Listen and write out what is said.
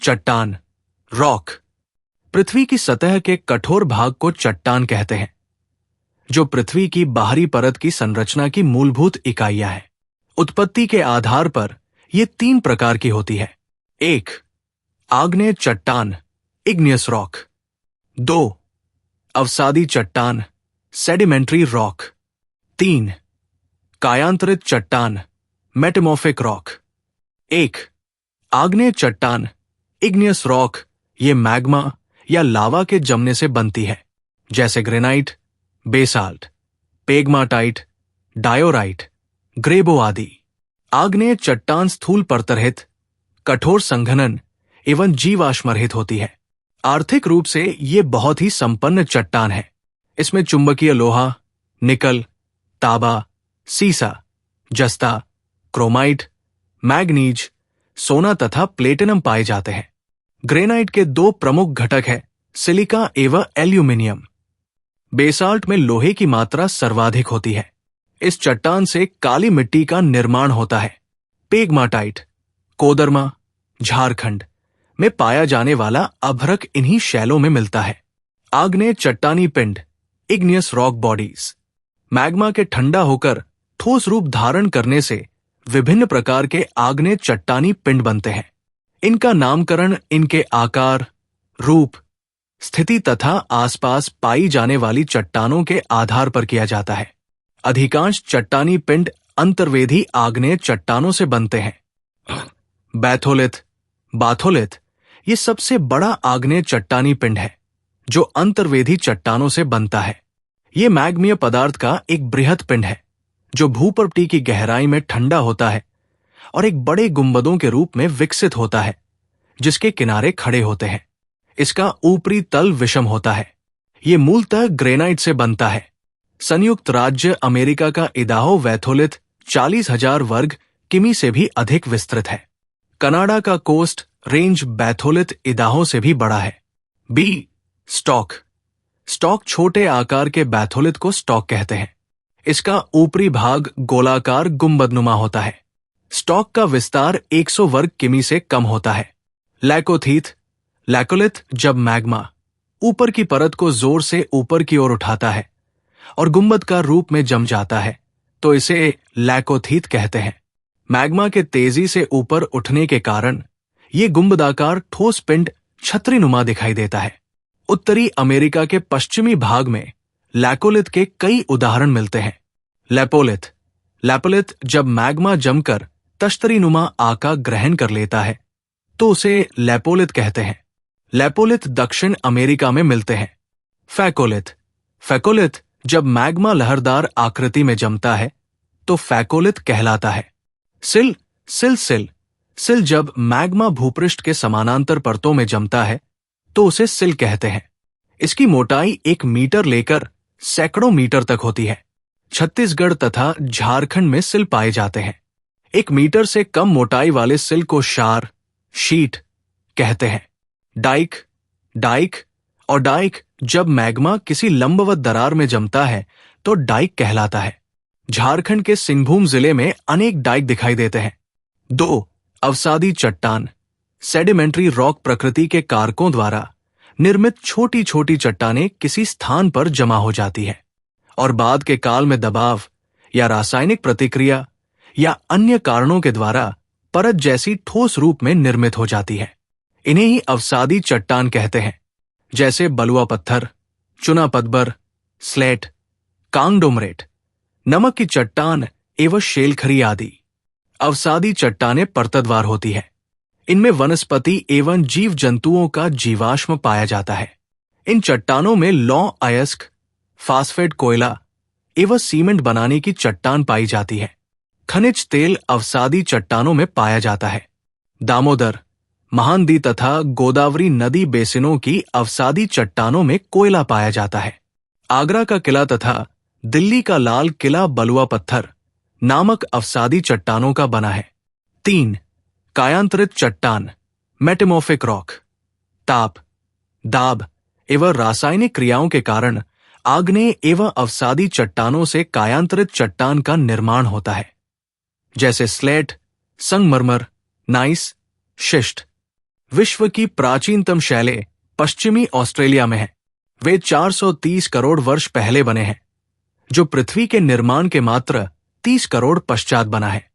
चट्टान, रॉक। पृथ्वी की सतह के कठोर भाग को चट्टान कहते हैं, जो पृथ्वी की बाहरी परत की संरचना की मूलभूत इकाइयां हैं। उत्पत्ति के आधार पर ये 3 प्रकार की होती है। 1. आग्नेय चट्टान, इग्नियस रॉक। 2. अवसादी चट्टान, सेडिमेंट्री रॉक। 3. कायांतरित चट्टान, मेटामॉर्फिक रॉक। 1. आग्नेय चट्टान, इग्नियस रॉक, ये मैग्मा या लावा के जमने से बनती है, जैसे ग्रेनाइट, बेसाल्ट, पेग्माटाइट, डायोराइट, ग्रेबो आदि। आग्नेय चट्टान स्थूल परतरहित, कठोर संघनन एवं जीवाश्मरहित होती है। आर्थिक रूप से ये बहुत ही संपन्न चट्टान है। इसमें चुंबकीय लोहा, निकल, तांबा, सीसा, जस्ता, क्रोमाइट, मैग्नीज, सोना तथा प्लेटिनम पाए जाते हैं। ग्रेनाइट के 2 प्रमुख घटक हैं, सिलिका एवं एल्यूमिनियम। बेसाल्ट में लोहे की मात्रा सर्वाधिक होती है। इस चट्टान से काली मिट्टी का निर्माण होता है। पेग्माटाइट, कोदरमा, झारखंड में पाया जाने वाला अभ्रक इन्हीं शैलों में मिलता है। आग्नेय चट्टानी पिंड, इग्नियस रॉक बॉडीज, मैग्मा के ठंडा होकर ठोस रूप धारण करने से विभिन्न प्रकार के आग्नेय चट्टानी पिंड बनते हैं। इनका नामकरण इनके आकार, रूप, स्थिति तथा आसपास पाई जाने वाली चट्टानों के आधार पर किया जाता है। अधिकांश चट्टानी पिंड अंतर्वेधी आग्नेय चट्टानों से बनते हैं। बैथोलिथ, बाथोलिथ ये सबसे बड़ा आग्नेय चट्टानी पिंड है, जो अंतर्वेधी चट्टानों से बनता है। ये मैग्मीय पदार्थ का एक बृहद पिंड है, जो भूपर्वती की गहराई में ठंडा होता है और एक बड़े गुंबदों के रूप में विकसित होता है, जिसके किनारे खड़े होते हैं। इसका ऊपरी तल विषम होता है। ये मूलतः ग्रेनाइट से बनता है। संयुक्त राज्य अमेरिका का इदाहो वैथोलिथ 40,000 वर्ग किमी से भी अधिक विस्तृत है। कनाडा का कोस्ट रेंज बैथोलिथ इदाहो से भी बड़ा है। बी. स्टॉक। स्टॉक छोटे आकार के बैथोलिथ को स्टॉक कहते हैं। इसका ऊपरी भाग गोलाकार गुंबदनुमा होता है। स्टॉक का विस्तार 100 वर्ग किमी से कम होता है। लैकोथीथ, लैकोलिथ जब मैग्मा ऊपर की परत को जोर से ऊपर की ओर उठाता है और गुंबद का रूप में जम जाता है, तो इसे लैकोथीथ कहते हैं। मैग्मा के तेजी से ऊपर उठने के कारण ये गुंबदाकार ठोस पिंड छतरीनुमा दिखाई देता है। उत्तरी अमेरिका के पश्चिमी भाग में लैकोलिथ के कई उदाहरण मिलते हैं। लैपोलिथ। लैपोलिथ जब मैग्मा जमकर तश्तरीनुमा आकार ग्रहण कर लेता है, तो उसे लैपोलिथ कहते हैं। लैपोलिथ दक्षिण अमेरिका में मिलते हैं। फैकोलिथ। फैकोलिथ जब मैग्मा लहरदार आकृति में जमता है, तो फैकोलिथ कहलाता है। सिल, सिल जब मैग्मा भूपृष्ठ के समानांतर परतों में जमता है, तो उसे सिल कहते हैं। इसकी मोटाई 1 मीटर लेकर सैकड़ों मीटर तक होती है। छत्तीसगढ़ तथा झारखंड में सिल पाए जाते हैं। 1 मीटर से कम मोटाई वाले सिल को शार, शीट कहते हैं। डाइक और डाइक जब मैग्मा किसी लंबवत दरार में जमता है, तो डाइक कहलाता है। झारखंड के सिंहभूम जिले में अनेक डाइक दिखाई देते हैं। 2. अवसादी चट्टान। सेडिमेंट्री रॉक प्रकृति के कारकों द्वारा निर्मित छोटी छोटी चट्टानें किसी स्थान पर जमा हो जाती है और बाद के काल में दबाव या रासायनिक प्रतिक्रिया या अन्य कारणों के द्वारा परत जैसी ठोस रूप में निर्मित हो जाती है। इन्हें ही अवसादी चट्टान कहते हैं, जैसे बलुआ पत्थर, चुना पत्थर, स्लेट, कांगडोमरेट, नमक की चट्टान एवं शेलखरी आदि। अवसादी चट्टानें परतद्वार होती है। इनमें वनस्पति एवं जीव जंतुओं का जीवाश्म पाया जाता है। इन चट्टानों में लौह अयस्क, फास्फेट कोयला एवं सीमेंट बनाने की चट्टान पाई जाती है। खनिज तेल अवसादी चट्टानों में पाया जाता है। दामोदर, महानदी तथा गोदावरी नदी बेसिनों की अवसादी चट्टानों में कोयला पाया जाता है। आगरा का किला तथा दिल्ली का लाल किला बलुआ पत्थर नामक अवसादी चट्टानों का बना है। 3. कायांतरित चट्टान, मेटामॉर्फिक रॉक। ताप, दाब एवं रासायनिक क्रियाओं के कारण आग्नेय एवं अवसादी चट्टानों से कायांतरित चट्टान का निर्माण होता है, जैसे स्लेट, संगमरमर, नाइस, शिस्ट। विश्व की प्राचीनतम शैलें पश्चिमी ऑस्ट्रेलिया में हैं। वे 430 करोड़ वर्ष पहले बने हैं, जो पृथ्वी के निर्माण के मात्र 30 करोड़ पश्चात बना है।